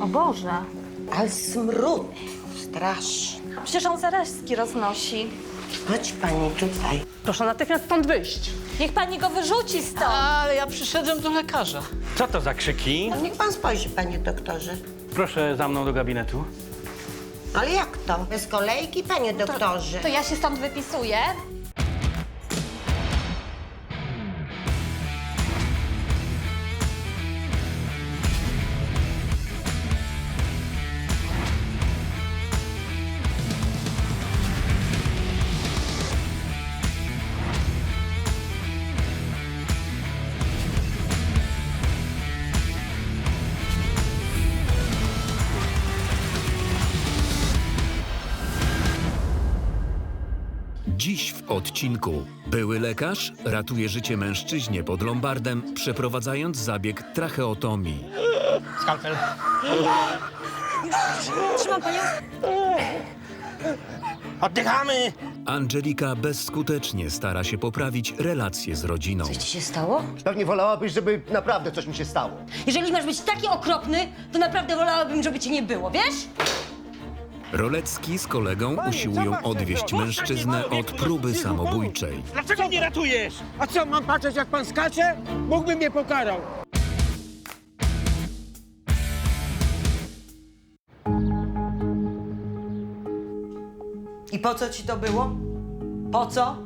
O Boże. Ale smród straszny. Przecież on zarazki roznosi. Chodź pani tutaj. Proszę natychmiast stąd wyjść. Niech pani go wyrzuci stąd. Ale ja przyszedłem do lekarza. Co to za krzyki? No niech pan spojrzy, panie doktorze. Proszę za mną do gabinetu. Ale jak to? Bez kolejki, panie doktorze? To ja się stąd wypisuję. Dziś w odcinku były lekarz ratuje życie mężczyźnie pod Lombardem, przeprowadzając zabieg tracheotomii. Skalpel. Trzymam panią. Oddychamy! Angelika bezskutecznie stara się poprawić relacje z rodziną. Coś ci się stało? Pewnie wolałabyś, żeby naprawdę coś mi się stało. Jeżeli masz być taki okropny, to naprawdę wolałabym, żeby cię nie było, wiesz? Rolecki z kolegą usiłują odwieść mężczyznę od próby samobójczej. Dlaczego nie ratujesz? A co, mam patrzeć jak pan skacze? Mógłby mnie pokarał. I po co ci to było? Po co?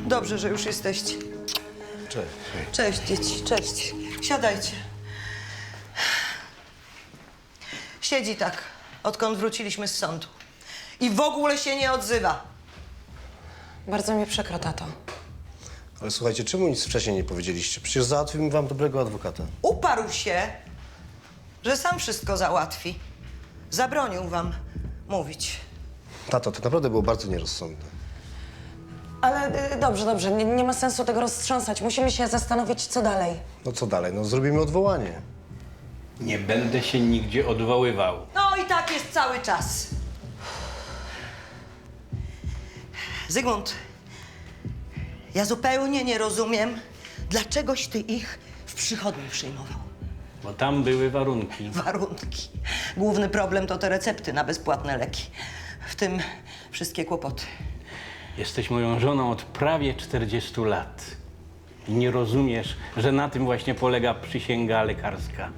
Dobrze, że już jesteście. Cześć. Cześć, dzieci, cześć. Siadajcie. Siedzi tak, odkąd wróciliśmy z sądu. I w ogóle się nie odzywa. Bardzo mi przykro, tato. Ale słuchajcie, czemu nic wcześniej nie powiedzieliście? Przecież załatwimy wam dobrego adwokata. Uparł się, że sam wszystko załatwi. Zabronił wam mówić. Tato, to naprawdę było bardzo nierozsądne. Ale dobrze, nie ma sensu tego roztrząsać. Musimy się zastanowić, co dalej. No co dalej? No zrobimy odwołanie. Nie będę się nigdzie odwoływał. No i tak jest cały czas. Zygmunt, ja zupełnie nie rozumiem, dlaczegoś ty ich w przychodni przyjmował. Bo tam były warunki. Warunki. Główny problem to te recepty na bezpłatne leki. W tym wszystkie kłopoty. Jesteś moją żoną od prawie 40 lat. I nie rozumiesz, że na tym właśnie polega przysięga lekarska.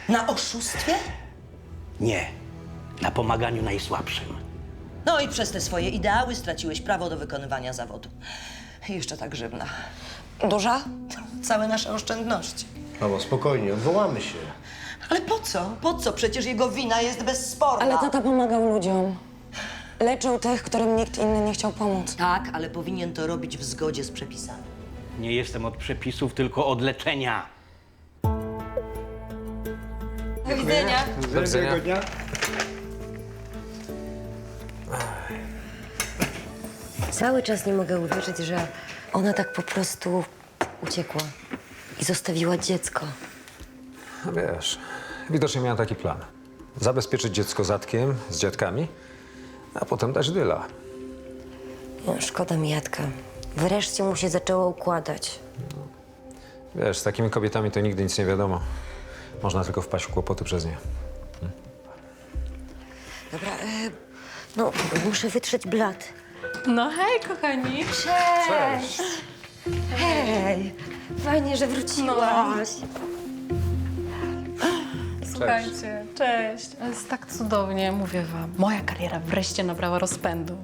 Na oszustwie? Nie. Na pomaganiu najsłabszym. No i przez te swoje ideały straciłeś prawo do wykonywania zawodu. I jeszcze ta grzywna. Duża? Całe nasze oszczędności. Mamo, spokojnie, odwołamy się. Ale po co? Po co? Przecież jego wina jest bezsporna. Ale tata pomagał ludziom. Leczył tych, którym nikt inny nie chciał pomóc. Tak, ale powinien to robić w zgodzie z przepisami. Nie jestem od przepisów, tylko od leczenia. Do widzenia. Miłego dnia. Cały czas nie mogę uwierzyć, że ona tak po prostu uciekła i zostawiła dziecko. No wiesz, widocznie miała taki plan. Zabezpieczyć dziecko zatkiem z dziadkami, a potem dać dyla. No, szkoda mi Jadka. Wreszcie mu się zaczęło układać. Wiesz, z takimi kobietami to nigdy nic nie wiadomo. Można tylko wpaść w kłopoty przez nie. Dobra, no muszę wytrzeć blat. No hej, kochani. Cześć! Hej! Fajnie, że wróciłaś. Słuchajcie, cześć. Jest tak cudownie, mówię wam. Moja kariera wreszcie nabrała rozpędu.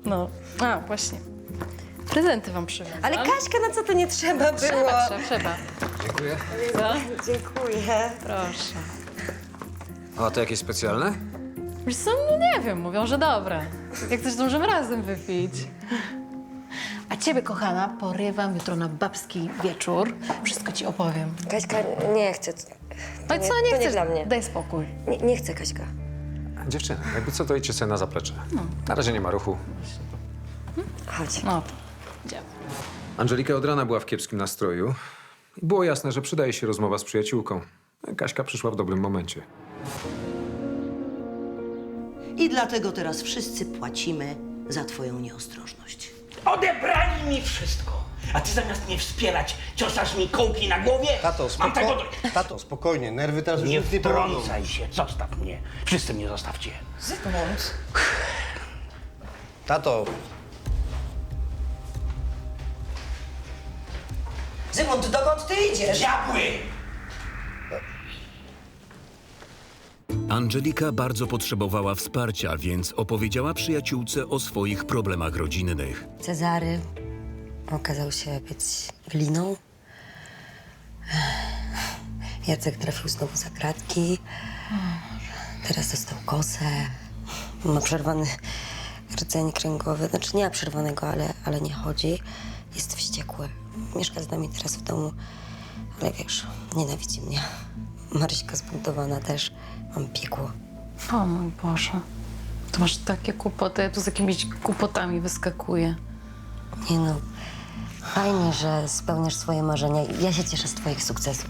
No, a właśnie. Prezenty wam przywiozłam. Ale Kaśka, na co to nie trzeba było? Trzeba. Dziękuję. Co? Dziękuję. Proszę. A to jakieś specjalne? Wiesz co, no nie wiem, mówią, że dobre. Jak coś, to możemy razem wypić. A ciebie, kochana, porywam jutro na babski wieczór. Wszystko ci opowiem. Kaśka, nie chcę. No i co, nie to chcesz? nie dla mnie. Daj spokój. Nie chcę, Kaśka. Dziewczyny, jakby co, to idźcie sobie na zaplecze. Na razie nie ma ruchu. Chodź. No to idziemy. Angelika od rana była w kiepskim nastroju. I było jasne, że przydaje się rozmowa z przyjaciółką. Kaśka przyszła w dobrym momencie. I dlatego teraz wszyscy płacimy za twoją nieostrożność. Odebrali mi wszystko. A ty zamiast mnie wspierać, ciosasz mi kołki na głowie? Tato, Mam tego dość. Tato, spokojnie, nerwy teraz już Nie nic nie pomogą. wtrącaj się, zostaw mnie. Wszyscy mnie zostawcie. Zygmunt. Tato, Zygmunt, dokąd ty idziesz? Diabły! Angelika bardzo potrzebowała wsparcia, więc opowiedziała przyjaciółce o swoich problemach rodzinnych. Cezary okazał się być gliną. Jacek trafił znowu za kratki. Teraz dostał kosę. Ma przerwany rdzeń kręgowy. Znaczy nie ma przerwanego, ale nie chodzi. Jest wściekły. Mieszka z nami teraz w domu. Ale wiesz, nienawidzi mnie. Maryśka zbuntowana też. Mam piekło. O mój Boże. To masz takie kłopoty, ja tu z jakimiś kłopotami wyskakuję. Nie no, fajnie, że spełniasz swoje marzenia. Ja się cieszę z twoich sukcesów.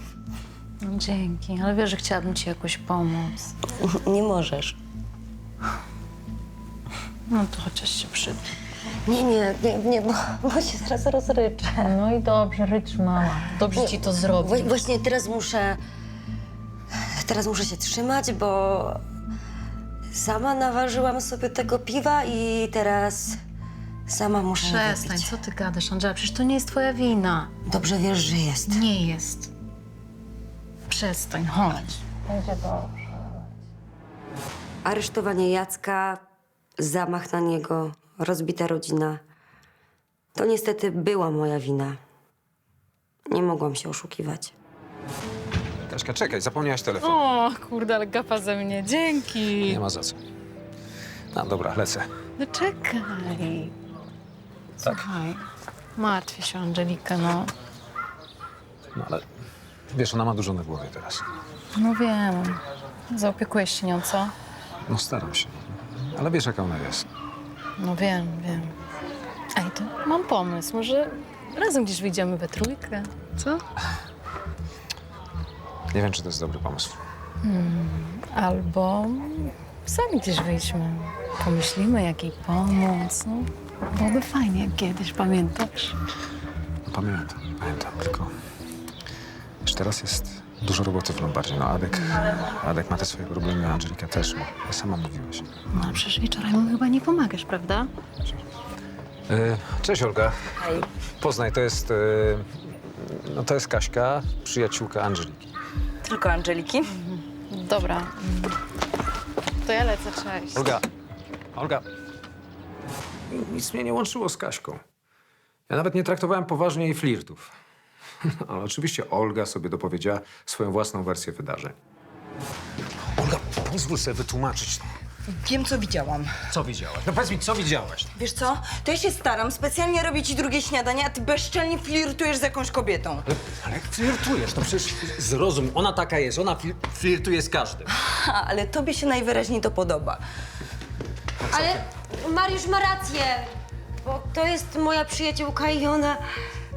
No, dzięki, ale wiesz, że chciałabym ci jakoś pomóc. Nie możesz. No to chociaż się przyda. Nie, bo się zaraz rozryczę. No i dobrze, rycz mała. Dobrze ci to zrobi. Właśnie teraz muszę się trzymać, bo sama naważyłam sobie tego piwa i teraz sama muszę Przestań, wypić. co ty gadasz, Angela? Przecież to nie jest twoja wina. Dobrze wiesz, że jest. Nie jest. Przestań, chodź. Będzie dobrze. Aresztowanie Jacka, zamach na niego, rozbita rodzina. To niestety była moja wina. Nie mogłam się oszukiwać. Kaśka, czekaj, zapomniałaś telefon. O, kurde, ale gapa ze mnie. Dzięki. Nie ma za co. No dobra, lecę. No czekaj. Słuchaj, martwię się o Angelikę, no. No ale wiesz, ona ma dużo na głowie teraz. No wiem. Zaopiekujesz się nią, co? No staram się. Ale wiesz, jaka ona jest. No wiem. Ej, to mam pomysł. Może razem gdzieś wyjdziemy we trójkę, co? Nie wiem, czy to jest dobry pomysł. Albo sami gdzieś wyjdźmy. Pomyślimy, jak jej pomóc. No, byłoby fajnie jak kiedyś, pamiętasz? No, pamiętam, tylko... Wiesz, teraz jest dużo roboty w Lombardzie. No, Adek ma te swoje problemy, a Angelika też ma. Ja sama mówiłaś. No, ale przecież wieczorem mu chyba nie pomagasz, prawda? Cześć, Olga. Hej. Poznaj, to jest... to jest Kaśka, przyjaciółka Angeliki. Tylko Angeliki? Dobra. To ja lecę, cześć. Olga. Nic mnie nie łączyło z Kaśką. Ja nawet nie traktowałem poważnie jej flirtów. Ale oczywiście Olga sobie dopowiedziała swoją własną wersję wydarzeń. Olga, pozwól sobie wytłumaczyć. Wiem, co widziałam. Co widziałaś? No powiedz mi, co widziałaś? Wiesz co? To ja się staram, specjalnie robię ci drugie śniadanie, a ty bezczelnie flirtujesz z jakąś kobietą. Ale jak flirtujesz? No przecież zrozum, ona taka jest, ona flirtuje z każdym. Ale tobie się najwyraźniej to podoba. Ale Mariusz ma rację, bo to jest moja przyjaciółka i ona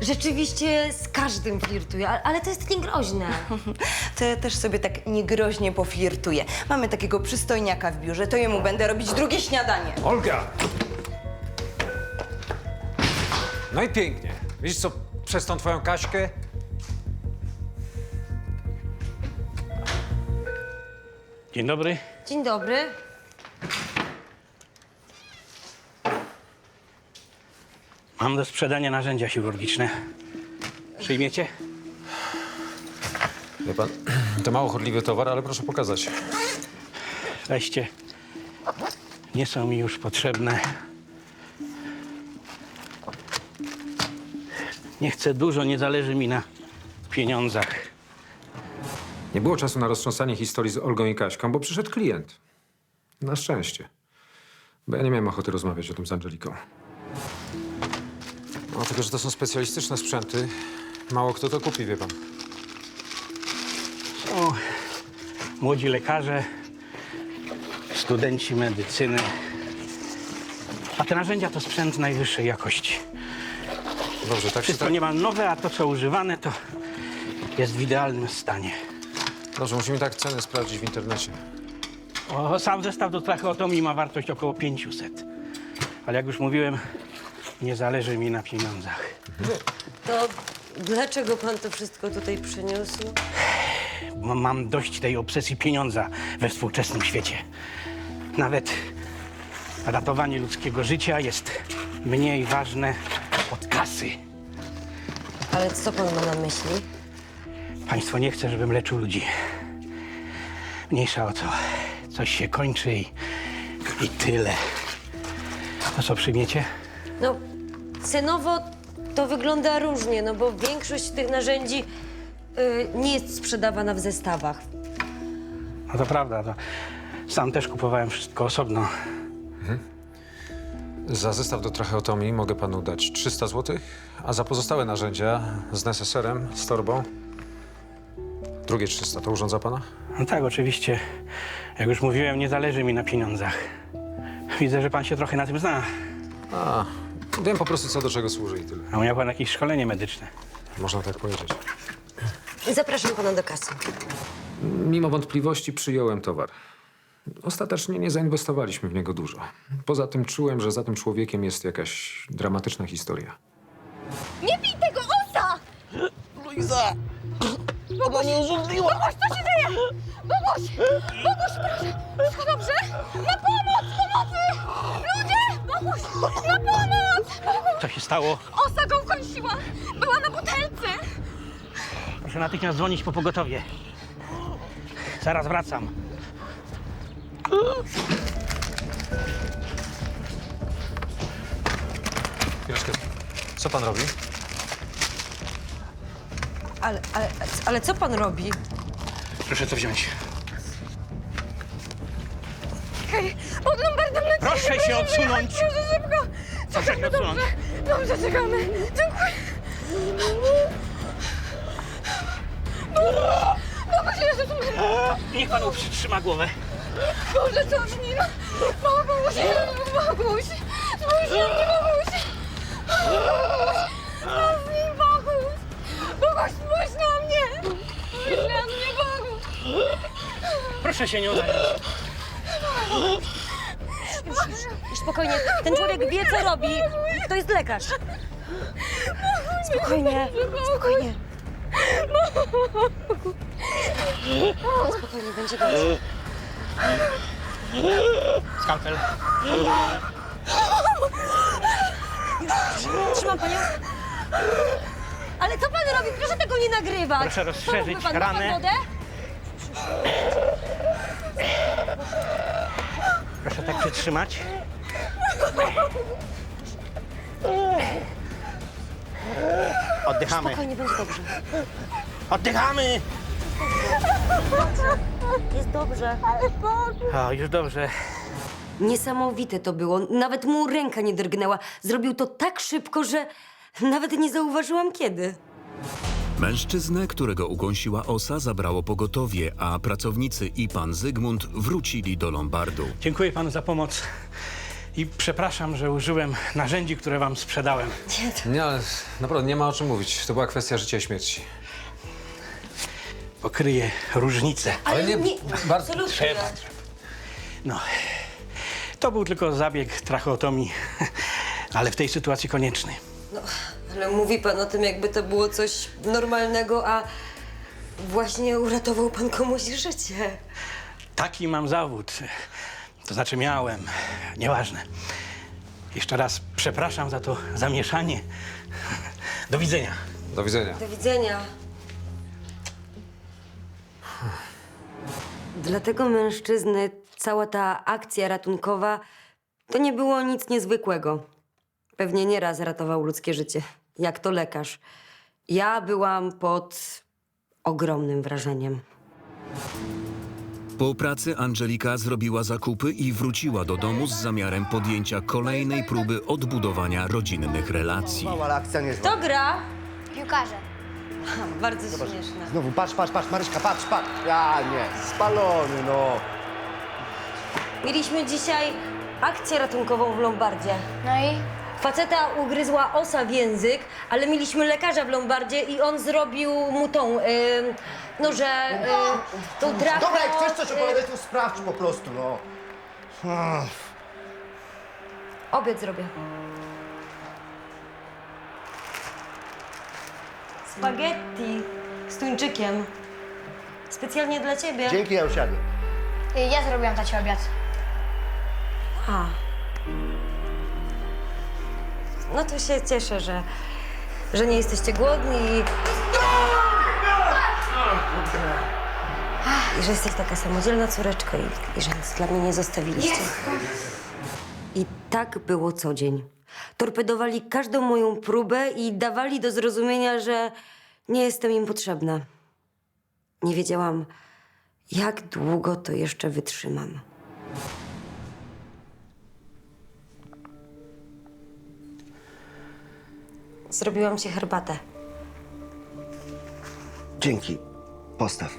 rzeczywiście z każdym flirtuje, ale to jest niegroźne. To ja też sobie tak niegroźnie poflirtuję. Mamy takiego przystojniaka w biurze, to jemu będę robić drugie śniadanie. Olga! No i pięknie. Widzisz co, przez tą twoją Kaśkę? Dzień dobry. Dzień dobry. Mam do sprzedania narzędzia chirurgiczne. Przyjmiecie? Wie pan, to mało chodliwy towar, ale proszę pokazać. Weźcie. Nie są mi już potrzebne. Nie chcę dużo, nie zależy mi na pieniądzach. Nie było czasu na roztrząsanie historii z Olgą i Kaśką, bo przyszedł klient. Na szczęście. Bo ja nie miałem ochoty rozmawiać o tym z Angeliką. No, tylko że to są specjalistyczne sprzęty. Mało kto to kupi, wie pan. Są młodzi lekarze, studenci medycyny. A te narzędzia to sprzęt najwyższej jakości. Dobrze, tak się Wszystko tak... niemal nowe, a to, co używane, to jest w idealnym stanie. Dobrze, musimy tak ceny sprawdzić w internecie. O, sam zestaw do tracheotomii ma wartość około 500. Ale jak już mówiłem, nie zależy mi na pieniądzach. To dlaczego pan to wszystko tutaj przyniósł? Mam dość tej obsesji pieniądza we współczesnym świecie. Nawet ratowanie ludzkiego życia jest mniej ważne od kasy. Ale co pan ma na myśli? Państwo nie chce, żebym leczył ludzi. Mniejsza o to. Coś się kończy i tyle. To co, przyjmiecie? No, cenowo to wygląda różnie, no bo większość tych narzędzi nie jest sprzedawana w zestawach. No to prawda. To sam też kupowałem wszystko osobno. Za zestaw do tracheotomii mogę panu dać 300 zł, a za pozostałe narzędzia z neseserem, z torbą, drugie 300. To urządza pana? No tak, oczywiście. Jak już mówiłem, nie zależy mi na pieniądzach. Widzę, że pan się trochę na tym zna. A, wiem po prostu, co do czego służy i tyle. A miał pan jakieś szkolenie medyczne. Można tak powiedzieć. Zapraszam pana do kasy. Mimo wątpliwości przyjąłem towar. Ostatecznie nie zainwestowaliśmy w niego dużo. Poza tym czułem, że za tym człowiekiem jest jakaś dramatyczna historia. Nie bij tego osa! Luiza! Ona nie urządziła! Boguś, co się dzieje? Boguś! Boguś, proszę! Wszystko dobrze? Na pomoc! Pomocy! Ludzie! Boguś! Na pomoc! Co się stało? Osa go ukąsiła! Była na butelce! Proszę natychmiast dzwonić po pogotowie. Zaraz wracam. Chwileczkę. Co pan robi? Ale co pan robi? Proszę to wziąć. Hej, pod Lombardem lecimy! Proszę się odsunąć! Proszę szybko! Proszę się odsunąć. Dobrze, czekamy. Dziękuję. Boguś, Jezus Maria! Niech pan przytrzyma głowę. Boże, co z nim? Boguś, Jezus, Boguś! Spójrz na mnie, Boguś! Co z nim, Boguś? Boguś, spójrz na mnie! Spójrz na mnie, Boguś! Proszę się nie uderzyć. Już spokojnie, ten człowiek wie, co robi. To jest lekarz. Spokojnie, spokojnie. Spokojnie, będzie dobrze. Skalpel. Trzymam panią. Ale co pan robi? Proszę tego nie nagrywać. Proszę rozszerzyć Co robi pan? Ma pan ranę. wodę? Proszę tak przytrzymać. Oddychamy. Spokojnie, będzie dobrze. Oddychamy! Jest dobrze. O, już dobrze. Niesamowite to było. Nawet mu ręka nie drgnęła. Zrobił to tak szybko, że nawet nie zauważyłam kiedy. Mężczyznę, którego ukąsiła osa, zabrało pogotowie, a pracownicy i pan Zygmunt wrócili do Lombardu. Dziękuję panu za pomoc. I przepraszam, że użyłem narzędzi, które wam sprzedałem. Nie, ale naprawdę nie ma o czym mówić. To była kwestia życia i śmierci. Pokryję różnice. Ale nie... Bardzo... Absolutnie. Trzeba. No, to był tylko zabieg tracheotomii, ale w tej sytuacji konieczny. No, ale mówi pan o tym, jakby to było coś normalnego, a właśnie uratował pan komuś życie. Taki mam zawód. To znaczy miałem. Nieważne. Jeszcze raz przepraszam za to zamieszanie. Do widzenia. Do widzenia. Do widzenia. Dla tego mężczyzny cała ta akcja ratunkowa to nie było nic niezwykłego. Pewnie nieraz ratował ludzkie życie, jak to lekarz. Ja byłam pod ogromnym wrażeniem. Po pracy Angelika zrobiła zakupy i wróciła do domu z zamiarem podjęcia kolejnej próby odbudowania rodzinnych relacji. Ale akcja niezła. Kto gra? Piłkarze. Bardzo śmieszne. Znowu, patrz, Maryśka, patrz. Ja nie, spalony, no. Mieliśmy dzisiaj akcję ratunkową w Lombardzie. No i? Faceta ugryzła osa w język, ale mieliśmy lekarza w Lombardzie i on zrobił mu tą, tą trachę... Dobra, jak chcesz coś opowiadać, to sprawdź po prostu, no. Obiad zrobię. Spaghetti z tuńczykiem. Specjalnie dla ciebie. Dzięki, ja usiadę. Ja zrobiłam dla ciebie obiad. A. No to się cieszę, że nie jesteście głodni i że jesteś taka samodzielna córeczko i że nic dla mnie nie zostawiliście. I tak było co dzień. Torpedowali każdą moją próbę i dawali do zrozumienia, że nie jestem im potrzebna. Nie wiedziałam, jak długo to jeszcze wytrzymam. Zrobiłam ci herbatę. Dzięki. Postaw.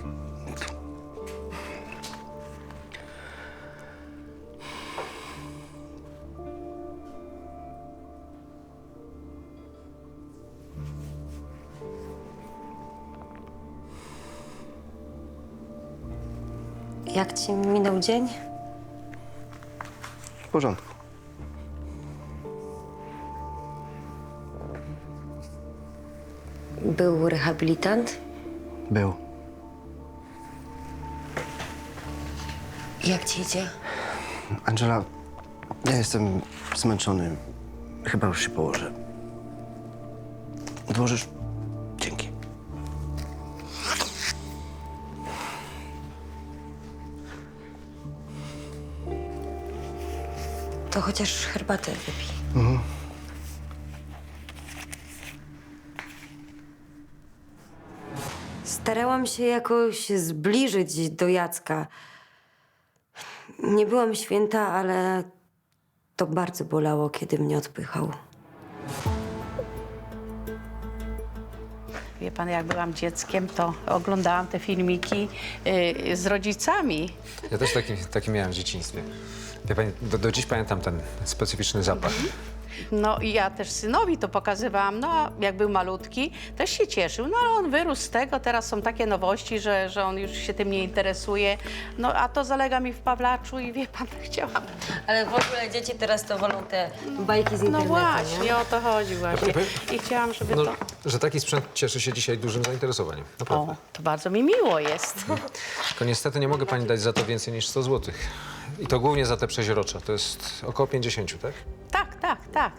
Jak ci minął dzień? W porządku. Był rehabilitant? Był. Jak ci idzie? Angela, ja jestem zmęczony. Chyba już się położę. Odłożysz? Dzięki. To chociaż herbatę wypij. Starałam się jakoś zbliżyć do Jacka. Nie byłam święta, ale to bardzo bolało, kiedy mnie odpychał. Wie pan, jak byłam dzieckiem, to oglądałam te filmiki z rodzicami. Ja też taki miałem w dzieciństwie. Wie pani, do dziś pamiętam ten specyficzny zapach. No i ja też synowi to pokazywałam, no jak był malutki, też się cieszył, no ale on wyrósł z tego, teraz są takie nowości, że on już się tym nie interesuje, no a to zalega mi w Pawlaczu i wie pan, chciałam. Ale w ogóle dzieci teraz to wolą te bajki z No internetu, właśnie, nie? o to chodzi właśnie. I chciałam, żeby No, to... że taki sprzęt cieszy się dzisiaj dużym zainteresowaniem. Naprawdę. O, to bardzo mi miło jest. Tylko niestety nie mogę pani dać za to więcej niż 100 zł. I to głównie za te przeźrocze. To jest około 50, tak?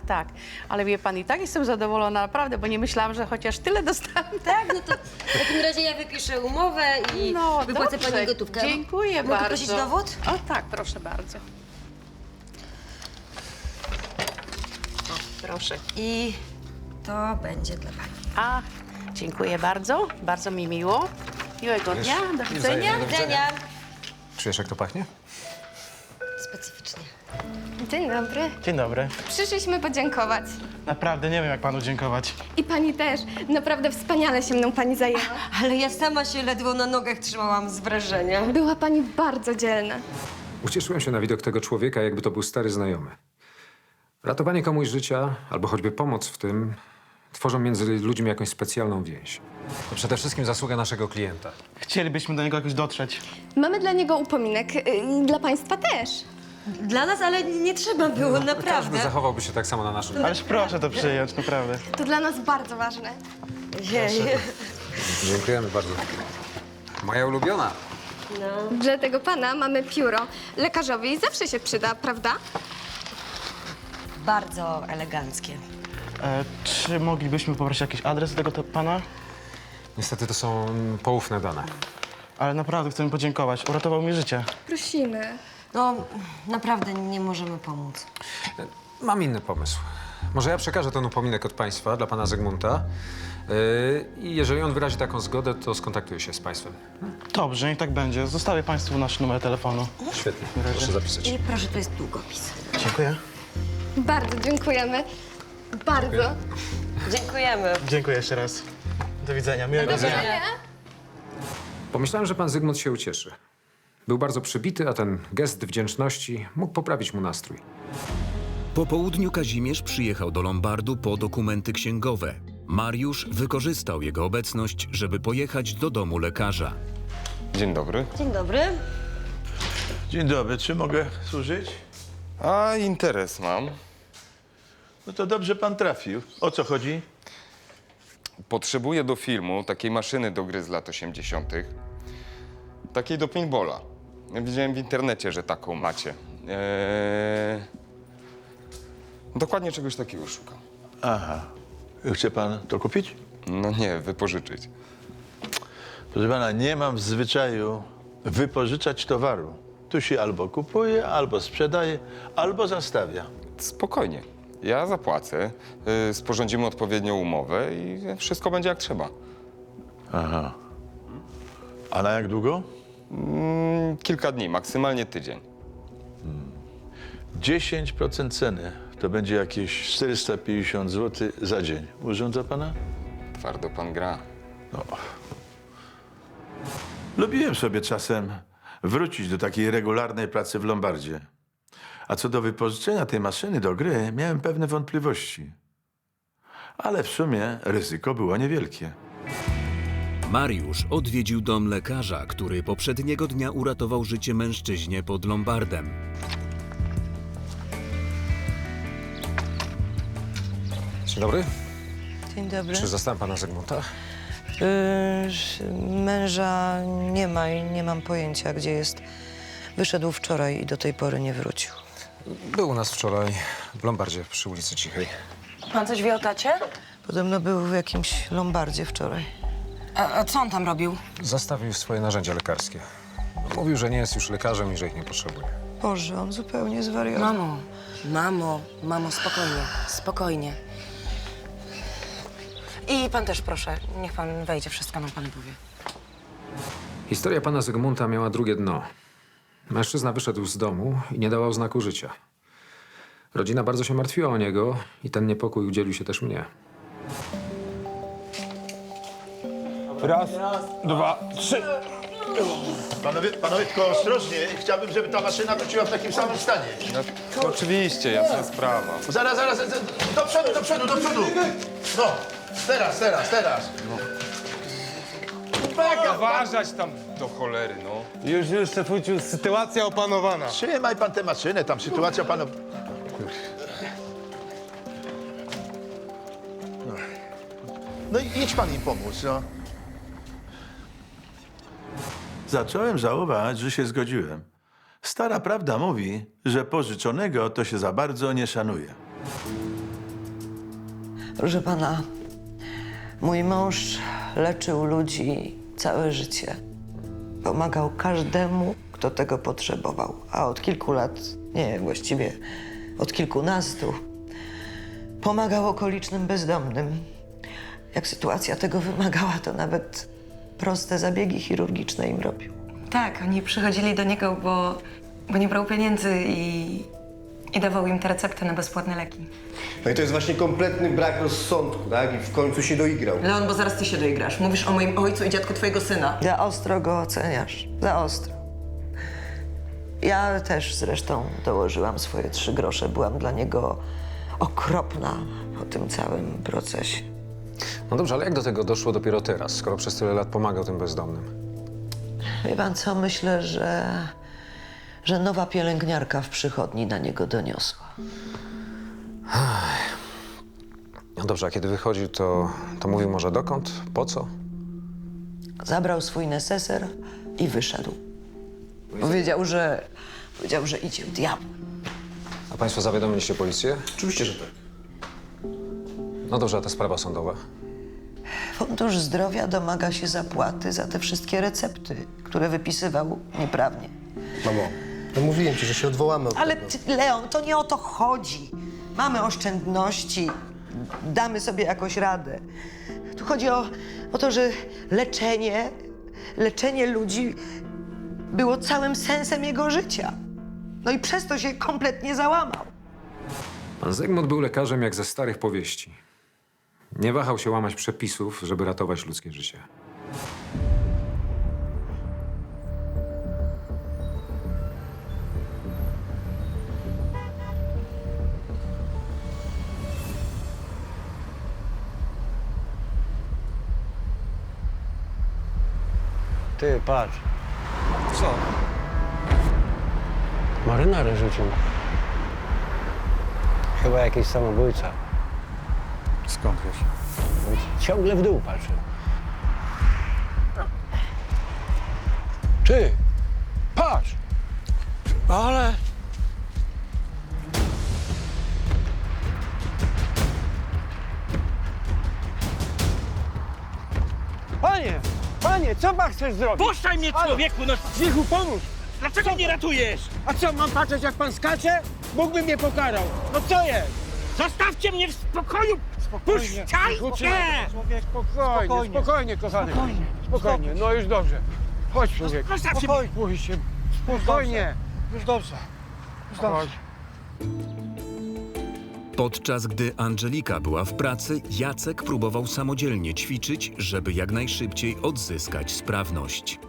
Tak. Ale wie pan, i tak jestem zadowolona naprawdę, bo nie myślałam, że chociaż tyle dostanę. Tak, no to w takim razie ja wypiszę umowę i wypłacę dobrze. pani gotówkę. Dziękuję Mogę bardzo. prosić dowód? O tak, proszę bardzo. O, proszę. I to będzie dla pani. A, dziękuję bardzo. Bardzo mi miło. Miłego dnia. Do widzenia. wzajemnie. Do widzenia. Czujesz, jak to pachnie? Specyficznie. Dzień dobry. Dzień dobry. Przyszliśmy podziękować. Naprawdę nie wiem, jak panu dziękować. I pani też. Naprawdę wspaniale się mną pani zajęła. Ale ja sama się ledwo na nogach trzymałam z wrażenia. Była pani bardzo dzielna. Ucieszyłem się na widok tego człowieka, jakby to był stary znajomy. Ratowanie komuś życia, albo choćby pomoc w tym, tworzą między ludźmi jakąś specjalną więź. To przede wszystkim zasługa naszego klienta. Chcielibyśmy do niego jakoś dotrzeć. Mamy dla niego upominek i dla państwa też. Dla nas, ale nie trzeba było, Każdy naprawdę. zachowałby się tak samo na naszym... Ależ proszę to przyjąć, naprawdę. To dla nas bardzo ważne. Dziękujemy bardzo. Moja ulubiona. Dla tego pana mamy pióro. Lekarzowi zawsze się przyda, prawda? Bardzo eleganckie. Czy moglibyśmy poprosić jakiś adres do tego pana? Niestety to są poufne dane. Ale naprawdę chcemy podziękować. Uratował mi życie. Prosimy. No, naprawdę nie możemy pomóc. Mam inny pomysł. Może ja przekażę ten upominek od państwa dla pana Zygmunta i jeżeli on wyrazi taką zgodę, to skontaktuję się z państwem. Dobrze, niech tak będzie. Zostawię państwu nasz numer telefonu. Świetnie, proszę zapisać. I proszę, tu jest długopis. Dziękuję. Bardzo dziękujemy. Bardzo. Dziękujemy. Dziękuję jeszcze raz. Do widzenia. Miłego dnia. Pomyślałem, że pan Zygmunt się ucieszy. Był bardzo przybity, a ten gest wdzięczności mógł poprawić mu nastrój. Po południu Kazimierz przyjechał do Lombardu po dokumenty księgowe. Mariusz wykorzystał jego obecność, żeby pojechać do domu lekarza. Dzień dobry. Dzień dobry. Dzień dobry, czy mogę służyć? A interes mam. No to dobrze pan trafił. O co chodzi? Potrzebuję do filmu takiej maszyny do gry z lat 80. Takiej do paintballa. Widziałem w internecie, że taką macie. Dokładnie czegoś takiego szukam. Aha. Chce pan to kupić? No nie, wypożyczyć. Proszę pana, nie mam w zwyczaju wypożyczać towaru. Tu się albo kupuje, albo sprzedaje, albo zastawia. Spokojnie. Ja zapłacę, sporządzimy odpowiednią umowę i wszystko będzie jak trzeba. Aha. A na jak długo? Kilka dni, maksymalnie tydzień. 10% ceny to będzie jakieś 450 zł za dzień. Urządza pana? Twardo pan gra. No. Lubiłem sobie czasem wrócić do takiej regularnej pracy w Lombardzie. A co do wypożyczenia tej maszyny do gry, miałem pewne wątpliwości. Ale w sumie ryzyko było niewielkie. Mariusz odwiedził dom lekarza, który poprzedniego dnia uratował życie mężczyźnie pod Lombardem. Dzień dobry. Dzień dobry. Czy zastałem pana Zygmunta? Męża nie ma i nie mam pojęcia, gdzie jest. Wyszedł wczoraj i do tej pory nie wrócił. Był u nas wczoraj w Lombardzie przy ulicy Cichej. Pan coś wie o tacie? Podobno był w jakimś Lombardzie wczoraj. A co on tam robił? Zastawił swoje narzędzia lekarskie. Mówił, że nie jest już lekarzem i że ich nie potrzebuje. Boże, on zupełnie zwariował. Mamo, spokojnie, spokojnie. I pan też, proszę, niech pan wejdzie, wszystko nam pan powie. Historia pana Zygmunta miała drugie dno. Mężczyzna wyszedł z domu i nie dawał znaku życia. Rodzina bardzo się martwiła o niego i ten niepokój udzielił się też mnie. Raz, dwa, trzy. Panowie, tylko ostrożnie. Chciałbym, żeby ta maszyna wróciła w takim samym stanie. No, oczywiście, jasna sprawa. Zaraz. Do przodu. No, teraz. Uważać tam do cholery, no. Już, szefunciu, sytuacja opanowana. Trzymaj pan tę maszynę, tam sytuacja panu... No i idź pan im pomóc, no. Zacząłem żałować, że się zgodziłem. Stara prawda mówi, że pożyczonego to się za bardzo nie szanuje. Proszę pana, mój mąż leczył ludzi całe życie. Pomagał każdemu, kto tego potrzebował. A od kilku lat, nie, właściwie od kilkunastu, pomagał okolicznym bezdomnym. Jak sytuacja tego wymagała, to nawet proste zabiegi chirurgiczne im robił. Tak, oni przychodzili do niego, bo nie brał pieniędzy i dawał im te recepty na bezpłatne leki. No i to jest właśnie kompletny brak rozsądku, tak? I w końcu się doigrał. Leon, bo zaraz ty się doigrasz. Mówisz o moim ojcu i dziadku twojego syna. Za ostro go oceniasz, za ostro. Ja też zresztą dołożyłam swoje 3 grosze. Byłam dla niego okropna po tym całym procesie. No dobrze, ale jak do tego doszło dopiero teraz, skoro przez tyle lat pomagał tym bezdomnym? Wie pan co, myślę, że nowa pielęgniarka w przychodni na niego doniosła. No dobrze, a kiedy wychodził, to mówił może dokąd, po co? Zabrał swój neseser i wyszedł. Powiedział, że idzie w diabł. A państwo zawiadomiliście policję? Oczywiście, że tak. No dobrze, a ta sprawa sądowa? Fundusz Zdrowia domaga się zapłaty za te wszystkie recepty, które wypisywał nieprawnie. Mamo, no mówiłem ci, że się odwołamy od Ale tego. Leon, to nie o to chodzi. Mamy oszczędności, damy sobie jakoś radę. Tu chodzi o to, że leczenie ludzi było całym sensem jego życia. No i przez to się kompletnie załamał. Pan Zygmunt był lekarzem jak ze starych powieści. Nie wahał się łamać przepisów, żeby ratować ludzkie życie. Ty, patrz. Co? Marynarę rzucił. Chyba jakiś samobójca. Skąd wiesz? Ciągle w dół patrzę. Ty! Patrz! Ale... Panie, co pan chcesz zrobić? Puszczaj mnie, człowieku, no! Cichu, pomóż! Dlaczego mnie ratujesz? A co, mam patrzeć jak pan skacze? Bóg by mnie pokarał. No co jest? Zostawcie mnie w spokoju! Puszczajcie! Spokojnie, kochany. Spokojnie, no już dobrze. Chodź, człowiek. Zostawcie mnie! Spokój się. Spokojnie. Już dobrze. Już dobrze. Podczas gdy Angelika była w pracy, Jacek próbował samodzielnie ćwiczyć, żeby jak najszybciej odzyskać sprawność.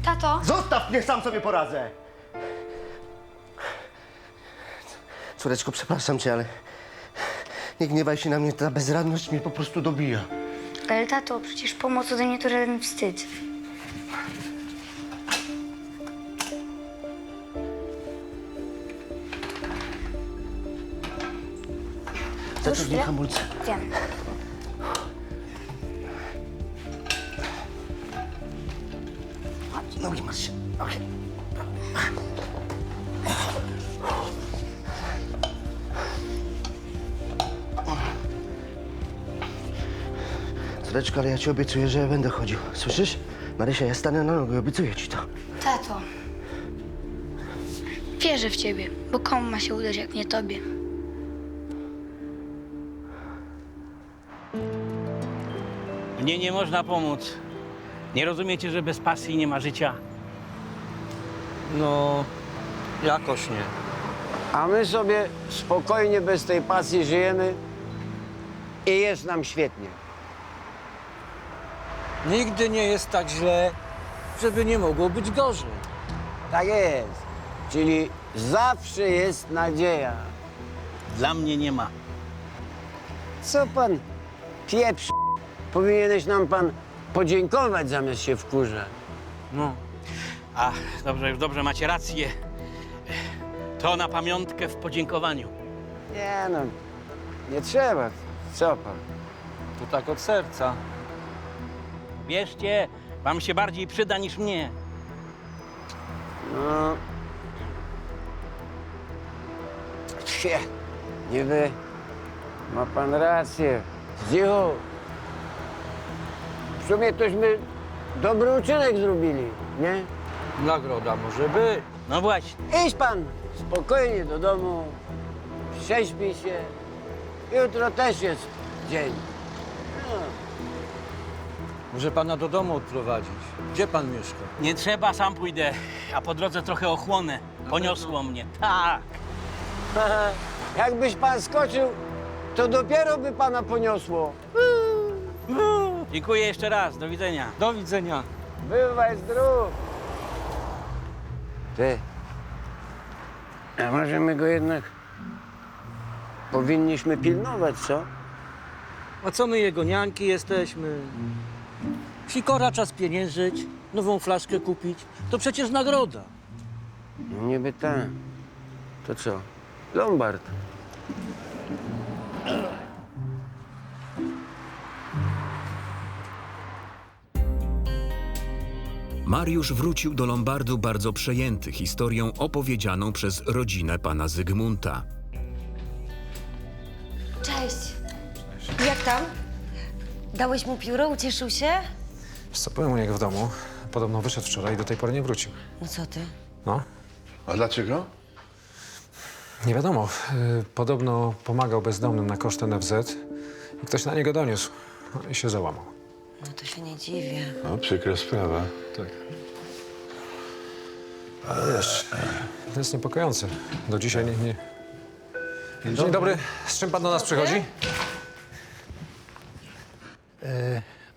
Tato? Zostaw mnie, sam sobie poradzę! Córeczko, przepraszam cię, ale nie gniewaj się na mnie, ta bezradność mnie po prostu dobija. Ale tato, przecież pomoc ode mnie to żaden wstyd. Zaciągnij hamulce. Wiem. Nogi masz się. Okay. Córeczko, ale ja ci obiecuję, że ja będę chodził. Słyszysz? Marysia, ja stanę na nogi, obiecuję ci to. Tato, wierzę w ciebie, bo komu ma się udać, jak nie tobie? Mnie nie można pomóc. Nie rozumiecie, że bez pasji nie ma życia? No, jakoś nie. A my sobie spokojnie bez tej pasji żyjemy i jest nam świetnie. Nigdy nie jest tak źle, żeby nie mogło być gorzej. Tak jest. Czyli zawsze jest nadzieja. Dla mnie nie ma. Co pan pieprz? Powinieneś nam pan podziękować, zamiast się wkurzać. No. A, dobrze, już dobrze, macie rację. To na pamiątkę w podziękowaniu. Nie no, nie trzeba. Co pan? To tak od serca. Wierzcie, wam się bardziej przyda niż mnie. No. Niby ma pan rację. Zdzichu. W sumie tośmy dobry uczynek zrobili, nie? Nagroda może być. No właśnie. Idź pan spokojnie do domu, prześpij się. Jutro też jest dzień. No. Może pana do domu odprowadzić. Gdzie pan mieszka? Nie trzeba, sam pójdę. A po drodze trochę ochłonę. Poniosło mnie. Tak. Jakbyś pan skoczył, to dopiero by pana poniosło. Dziękuję jeszcze raz. Do widzenia. Do widzenia. Bywaj zdrów. Ty, a może my go jednak powinniśmy pilnować, co? A co my jego nianki jesteśmy? Sikora czas pieniężyć, nową flaszkę kupić. To przecież nagroda. No niby tak. To co? Lombard. Mariusz wrócił do Lombardu bardzo przejęty historią opowiedzianą przez rodzinę pana Zygmunta. Cześć. Jak tam? Dałeś mu pióro? Ucieszył się? Wiesz co, byłem u niego w domu. Podobno wyszedł wczoraj i do tej pory nie wrócił. No co ty? No, A dlaczego? nie wiadomo. Podobno pomagał bezdomnym na koszt NFZ i ktoś na niego doniósł. No i się załamał. No to się nie dziwię. No, przykra sprawa. Tak. Ale wiesz, To jest niepokojące. Do dzisiaj nie... Dzień dobry. Z czym pan do nas przychodzi?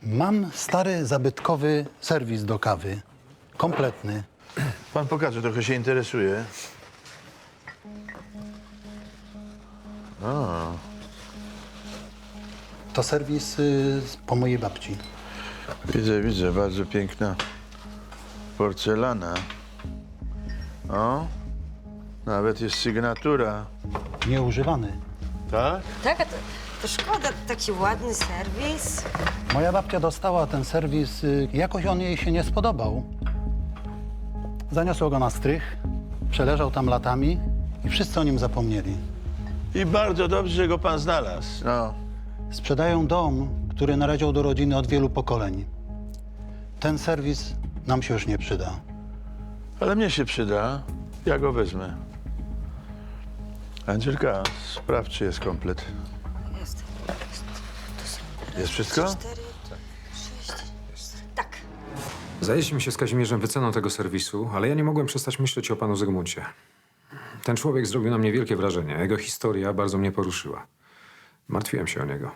Mam stary, zabytkowy serwis do kawy. Kompletny. Pan pokaże, trochę się interesuje. A, To serwis po mojej babci. widzę, bardzo piękna porcelana. O, nawet jest sygnatura. Nieużywany. Tak? Tak, a to szkoda, taki ładny serwis. Moja babcia dostała ten serwis, jakoś on jej się nie spodobał. Zaniosła go na strych, przeleżał tam latami i wszyscy o nim zapomnieli. I bardzo dobrze, że go pan znalazł. No. Sprzedają dom, który należał do rodziny od wielu pokoleń. Ten serwis nam się już nie przyda. Ale mnie się przyda. Ja go wezmę. Angelka, sprawdź, czy jest komplet. Jest wszystko? Tak. Zajęliśmy się z Kazimierzem wyceną tego serwisu, ale ja nie mogłem przestać myśleć o panu Zygmuncie. Ten człowiek zrobił na mnie wielkie wrażenie. Jego historia bardzo mnie poruszyła. Martwiłem się o niego.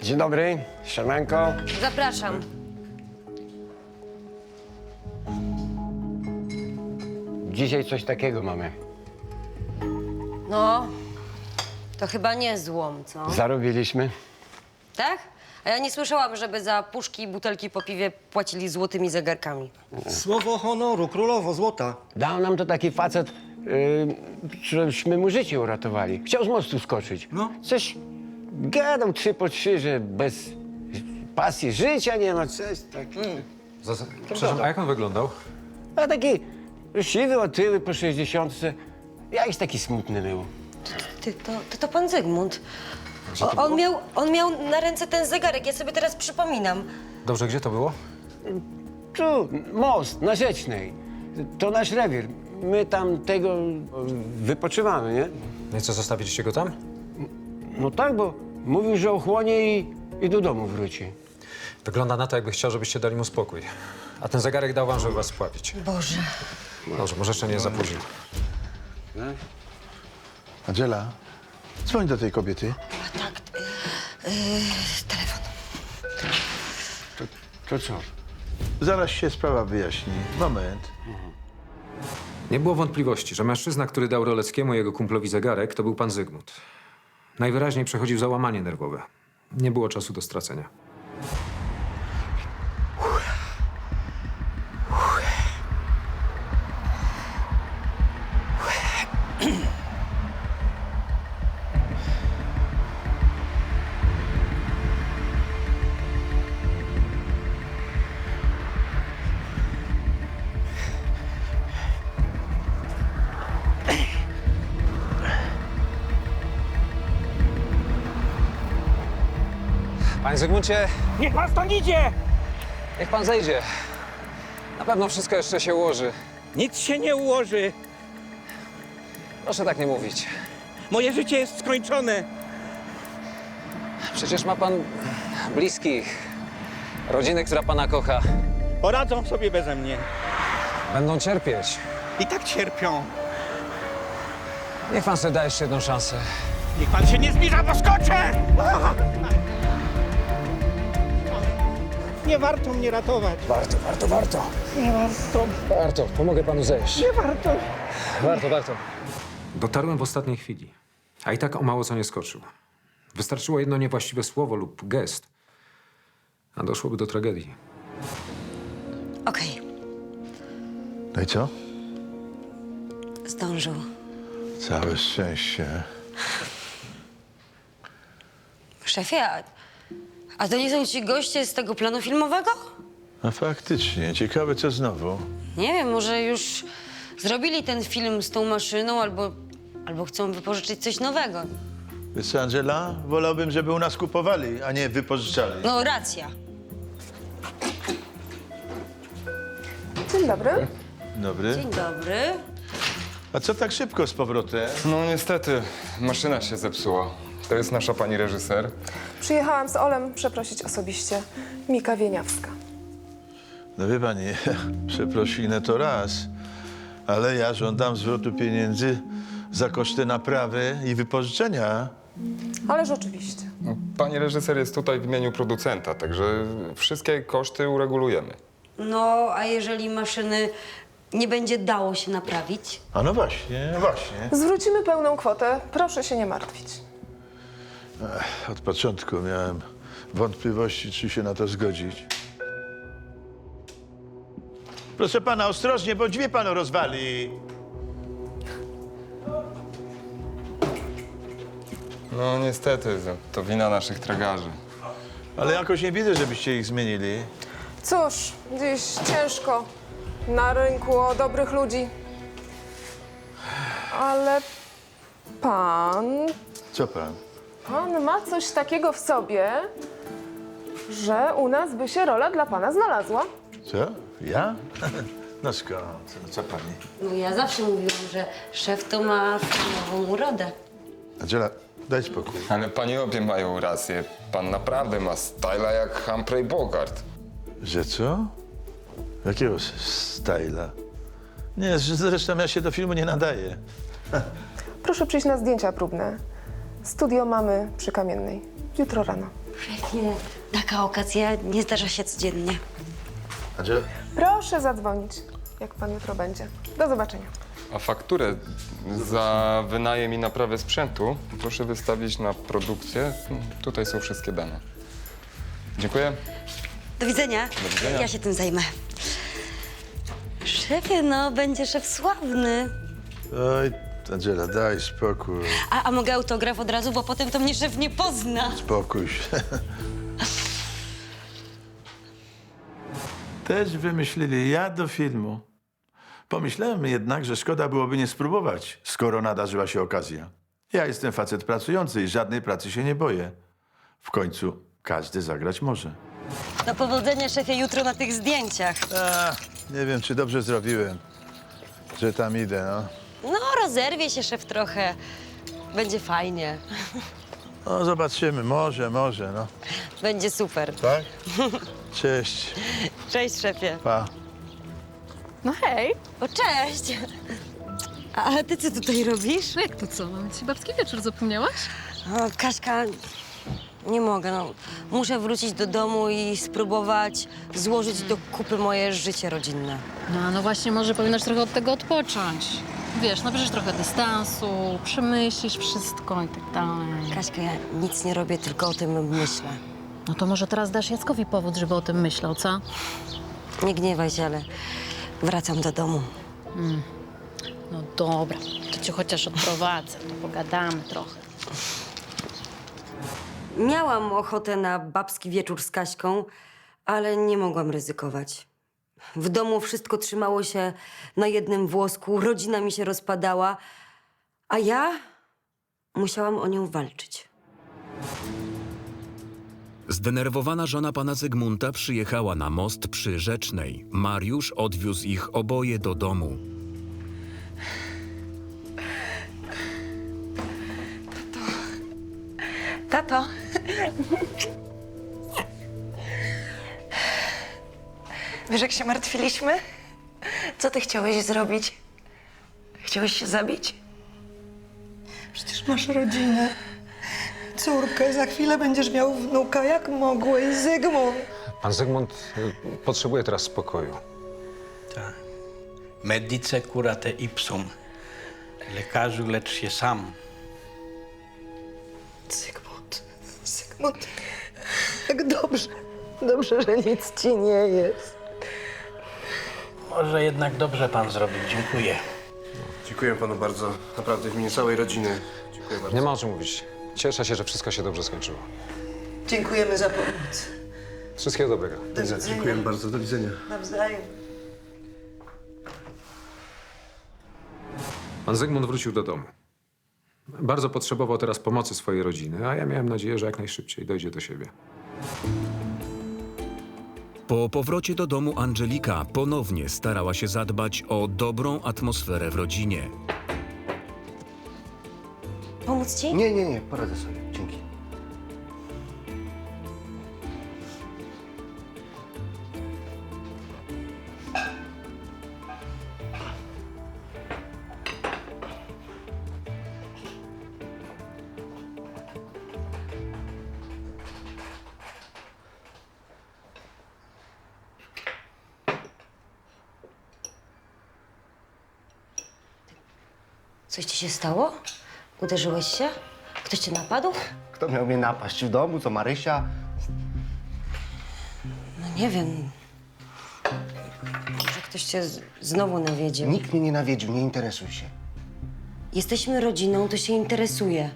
Dzień dobry, siemanko. Zapraszam. Dzisiaj coś takiego mamy. No, to chyba nie złom, co? Zarobiliśmy. Tak? A ja nie słyszałam, żeby za puszki i butelki po piwie płacili złotymi zegarkami. Słowo honoru, królowo złota. Dał nam to taki facet, żeśmy mu życie uratowali. Chciał z mostu skoczyć. No. Coś gadał 3 po 3, że bez pasji życia nie ma. Coś takiego. Przepraszam, a jak on wyglądał? A taki siwy, otyły po 60. Jakiś taki smutny był. To pan Zygmunt. On miał na ręce ten zegarek, ja sobie teraz przypominam. Dobrze, gdzie to było? Tu, most na Rzecznej. To nasz rewir. My tam tego wypoczywamy, nie? No i co, zostawiliście go tam? No tak, bo mówił, że ochłonie i do domu wróci. Wygląda na to, jakby chciał, żebyście dali mu spokój. A ten zegarek dał wam, żeby was spławić. Boże. Dobrze, może jeszcze nie jest za późno. Angela, dzwoń do tej kobiety. Telefon. To co? Zaraz się sprawa wyjaśni. Moment. Nie było wątpliwości, że mężczyzna, który dał Roleckiemu i jego kumplowi zegarek, to był pan Zygmunt. Najwyraźniej przechodził załamanie nerwowe. Nie było czasu do stracenia. Panie Zygmuncie, Niech pan stąd idzie! niech pan zejdzie. Na pewno wszystko jeszcze się ułoży. Nic się nie ułoży. Proszę tak nie mówić. Moje życie jest skończone. Przecież ma pan bliskich, rodzinę, która pana kocha. Poradzą sobie beze mnie. Będą cierpieć. I tak cierpią. Niech pan sobie da jeszcze jedną szansę. Niech pan się nie zbliża, bo skoczę! Nie warto mnie ratować. Warto. Nie warto. Warto, pomogę panu zejść. Nie warto. Warto. Dotarłem w ostatniej chwili, a i tak o mało co nie skoczył. Wystarczyło jedno niewłaściwe słowo lub gest, a doszłoby do tragedii. Okej, No i co? zdążył. Całe szczęście. Szefie, a to nie są ci goście z tego planu filmowego? A faktycznie, ciekawe co znowu. Nie wiem, może już zrobili ten film z tą maszyną, albo chcą wypożyczyć coś nowego. Wiesz co, Angela? Wolałbym, żeby u nas kupowali, a nie wypożyczali. No, racja. Dzień dobry. Dobry. Dzień dobry. A co tak szybko z powrotem? No niestety, maszyna się zepsuła. To jest nasza pani reżyser. Przyjechałam z Olem przeprosić osobiście. Mika Wieniawska. No wie pani, przeprosiny to raz, ale ja żądam zwrotu pieniędzy za koszty naprawy i wypożyczenia. Ależ oczywiście. No, pani reżyser jest tutaj w imieniu producenta, także wszystkie koszty uregulujemy. No, a jeżeli maszyny nie będzie dało się naprawić? A no właśnie, właśnie. Zwrócimy pełną kwotę. Proszę się nie martwić. Od początku miałem wątpliwości, czy się na to zgodzić. Proszę pana, ostrożnie, bo drzwi panu rozwali. No niestety, to wina naszych tragarzy. Ale jakoś nie widzę, żebyście ich zmienili. Cóż, gdzieś ciężko na rynku o dobrych ludzi. Ale pan Co pan? ma coś takiego w sobie, że u nas by się rola dla pana znalazła. Co? Ja? No skąd? Co pani? No ja zawsze mówiłam, że szef to ma filmową urodę. Angela, daj spokój. Ale pani obie mają rację. Pan naprawdę ma styla jak Humphrey Bogart. Że co? Jakiego styla? Nie, zresztą ja się do filmu nie nadaję. Proszę przyjść na zdjęcia próbne. Studio mamy przy Kamiennej. Jutro rano. Szefie, taka okazja nie zdarza się codziennie. Angela? Proszę zadzwonić, jak pan jutro będzie. Do zobaczenia. A fakturę za wynajem i naprawę sprzętu proszę wystawić na produkcję. Tutaj są wszystkie dane. Dziękuję. Do widzenia. Do widzenia. Ja się tym zajmę. Szefie, no, będzie szef sławny. Oj, Angela, daj spokój. A mogę autograf od razu, bo potem to mnie szef nie pozna. Spokój się. Też wymyślili ja do filmu. Pomyślałem jednak, że szkoda byłoby nie spróbować, skoro nadarzyła się okazja. Ja jestem facet pracujący i żadnej pracy się nie boję. W końcu każdy zagrać może. Do powodzenia, szefie, jutro na tych zdjęciach. Nie wiem, czy dobrze zrobiłem, że tam idę, no. No, rozerwie się szef trochę. Będzie fajnie. No, zobaczymy, może, no. Będzie super. Tak? Cześć. Cześć, szefie. Pa. No hej. O, cześć. A ty co tutaj robisz? No jak to co? Mamy dzisiaj babski wieczór, zapomniałaś? O, Kaśka, nie mogę, no. Muszę wrócić do domu i spróbować złożyć do kupy moje życie rodzinne. No właśnie, może powinnaś trochę od tego odpocząć. Wiesz, nabierzesz trochę dystansu, przemyślisz wszystko i tak dalej. Kaśka, ja nic nie robię, tylko o tym myślę. No to może teraz dasz Jackowi powód, żeby o tym myślał, co? Nie gniewaj się, ale wracam do domu. No dobra, to cię chociaż odprowadzę, to pogadamy trochę. Miałam ochotę na babski wieczór z Kaśką, ale nie mogłam ryzykować. W domu wszystko trzymało się na jednym włosku, rodzina mi się rozpadała, a ja musiałam o nią walczyć. Zdenerwowana żona pana Zygmunta przyjechała na most przy Rzecznej. Mariusz odwiózł ich oboje do domu. Tato. Wiesz, jak się martwiliśmy? Co ty chciałeś zrobić? Chciałeś się zabić? Przecież masz rodzinę, córkę, za chwilę będziesz miał wnuka, jak mogłeś, Zygmunt? Pan Zygmunt potrzebuje teraz spokoju. Tak. Medice curate ipsum. Lekarzu, lecz się sam. Zygmunt, jak dobrze, że nic ci nie jest. Może jednak dobrze pan zrobił. Dziękuję. Dziękuję panu bardzo. Naprawdę w imieniu całej rodziny. Dziękuję bardzo. Nie ma o czym mówić. Cieszę się, że wszystko się dobrze skończyło. Dziękujemy za pomoc. Wszystkiego dobrego. Dziękujemy bardzo. Do widzenia. Nawzajem. Pan Zygmunt wrócił do domu. Bardzo potrzebował teraz pomocy swojej rodziny, a ja miałem nadzieję, że jak najszybciej dojdzie do siebie. Po powrocie do domu Angelika ponownie starała się zadbać o dobrą atmosferę w rodzinie. Pomóc ci? Nie, poradzę sobie. Dzięki. Coś ci się stało? Uderzyłeś się? Ktoś cię napadł? Kto miał mnie napaść? W domu? Co, Marysia? No nie wiem. Może ktoś cię znowu nawiedził. Nikt mnie nie nawiedził, nie interesuj się. Jesteśmy rodziną, to się interesuje.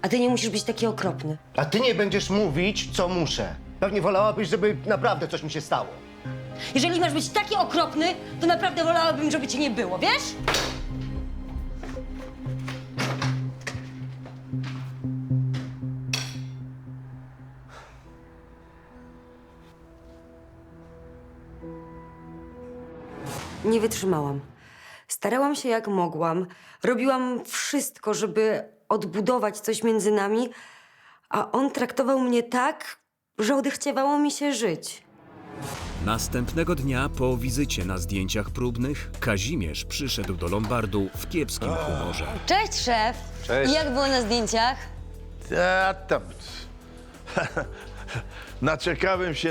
A ty nie musisz być taki okropny. A ty nie będziesz mówić, co muszę. Pewnie wolałabyś, żeby naprawdę coś mi się stało. Jeżeli masz być taki okropny, to naprawdę wolałabym, żeby cię nie było, wiesz? Nie wytrzymałam. Starałam się jak mogłam. Robiłam wszystko, żeby odbudować coś między nami, a on traktował mnie tak, że odechciewało mi się żyć. Następnego dnia po wizycie na zdjęciach próbnych Kazimierz przyszedł do Lombardu w kiepskim humorze. Cześć, szef! Cześć. I jak było na zdjęciach? Ja tam...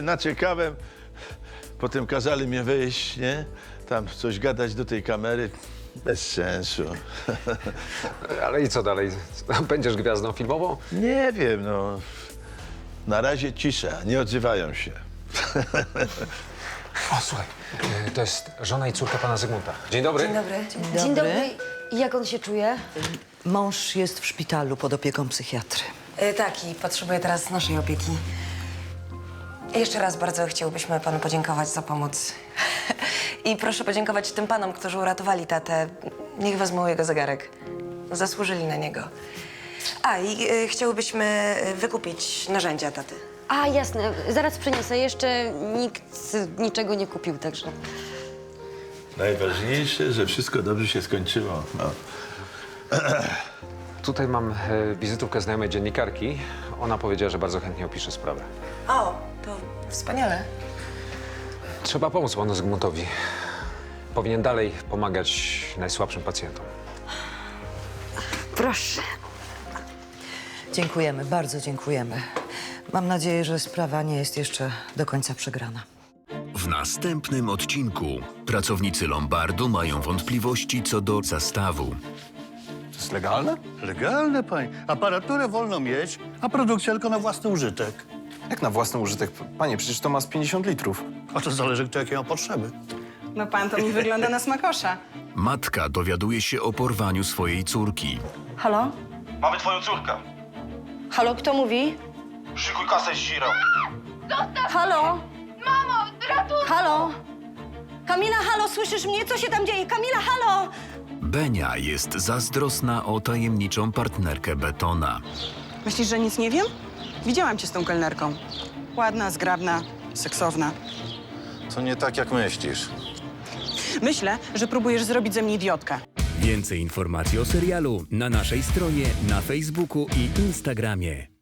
naciekałem. Potem kazali mnie wyjść, nie? Tam coś gadać do tej kamery. Bez sensu. Ale i co dalej? Będziesz gwiazdą filmową? Nie wiem, no. Na razie cisza, nie odzywają się. O, słuchaj, to jest żona i córka pana Zygmunta. Dzień dobry. Dzień dobry. Dzień dobry. I jak on się czuje? Mąż jest w szpitalu pod opieką psychiatry. Tak, i potrzebuje teraz naszej opieki. Jeszcze raz bardzo chciałbyśmy panu podziękować za pomoc. I proszę podziękować tym panom, którzy uratowali tatę. Niech wezmą jego zegarek. Zasłużyli na niego. A, i chciałybyśmy wykupić narzędzia taty. A, jasne. Zaraz przyniosę. Jeszcze nikt niczego nie kupił, także... Najważniejsze, że wszystko dobrze się skończyło. No. Tutaj mam wizytówkę znajomej dziennikarki. Ona powiedziała, że bardzo chętnie opisze sprawę. O, to wspaniale. Trzeba pomóc panu Zygmuntowi. Powinien dalej pomagać najsłabszym pacjentom. Proszę. Dziękujemy, bardzo dziękujemy. Mam nadzieję, że sprawa nie jest jeszcze do końca przegrana. W następnym odcinku pracownicy Lombardu mają wątpliwości co do zastawu. To jest legalne? Legalne, panie. Aparaturę wolno mieć, a produkcja tylko na własny użytek. Jak na własny użytek? Panie, przecież to ma z 50 litrów. A to zależy, kto jakie ma potrzeby. No pan to mi wygląda na smakosza. Matka dowiaduje się o porwaniu swojej córki. Halo? Mamy twoją córkę. Halo, kto mówi? Szykuj kasę z Giro. Halo? Mamo, ratuj! Halo? Kamila, halo, słyszysz mnie? Co się tam dzieje? Kamila, halo! Benia jest zazdrosna o tajemniczą partnerkę Betona. Myślisz, że nic nie wiem? Widziałam cię z tą kelnerką. Ładna, zgrabna, seksowna. To nie tak, jak myślisz. Myślę, że próbujesz zrobić ze mnie idiotkę. Więcej informacji o serialu na naszej stronie, na Facebooku i Instagramie.